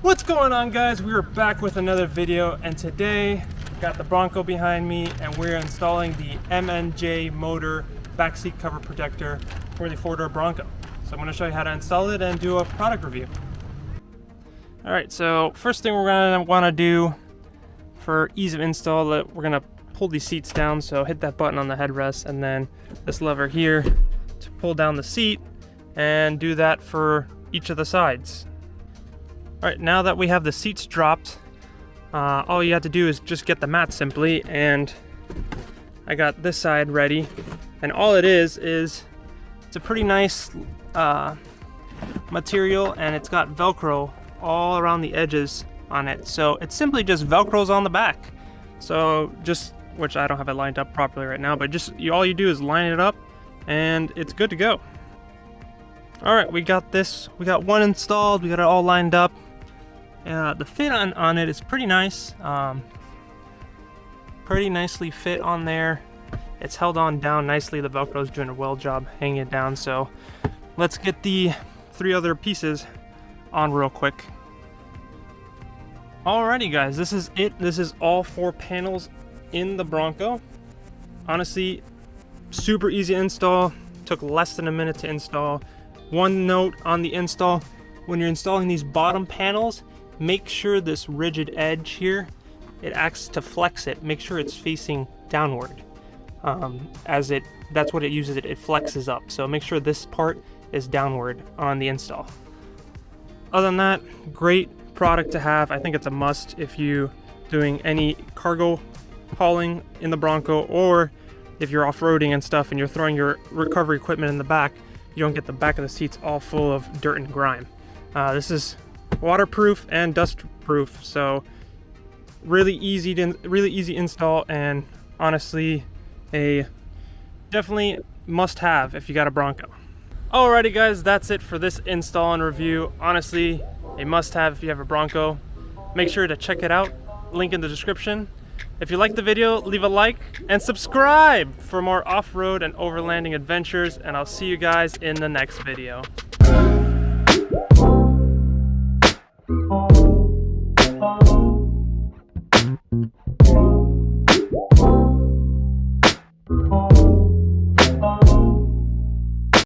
What's going on, guys? We are back with another video, and today got the Bronco behind me and we're installing the MNJ motor backseat cover protector for the four-door Bronco. So I'm going to show you how to install it and do a product review. Alright, so first thing we're going to want to do for ease of install, we're going to pull these seats down. So hit that button on the headrest and then this lever here to pull down the seat, and do that for each of the sides. Alright, now that we have the seats dropped, all you have to do is just get the mat simply, and I got this side ready. And all it is it's a pretty nice material, and it's got Velcro all around the edges on it. So it simply just Velcros on the back. So just, which I don't have it lined up properly right now, but just all you do is line it up and it's good to go. Alright, we got one installed, we got it all lined up. The fit on it is pretty nice. Pretty nicely fit on there. It's held on down nicely. The Velcro's doing a well job hanging it down. So let's get the three other pieces on real quick. Alrighty, guys, this is it. This is all four panels in the Bronco. Honestly, super easy install. Took less than a minute to install. One note on the install: when you're installing these bottom panels, make sure this rigid edge here, it acts to flex it. Make sure it's facing downward. That's what it uses, it flexes up. So make sure this part is downward on the install. Other than that, great product to have. I think it's a must if you're doing any cargo hauling in the Bronco, or if you're off-roading and stuff and you're throwing your recovery equipment in the back, you don't get the back of the seats all full of dirt and grime. This is waterproof and dust proof, so really easy install, and honestly a definitely must have if you got a Bronco. Alrighty, guys, that's it for this install and review. Honestly, a must have if you have a Bronco. Make sure to check it out, link in the description. If you liked the video, leave a like and subscribe for more off-road and overlanding adventures, and I'll see you guys in the next video.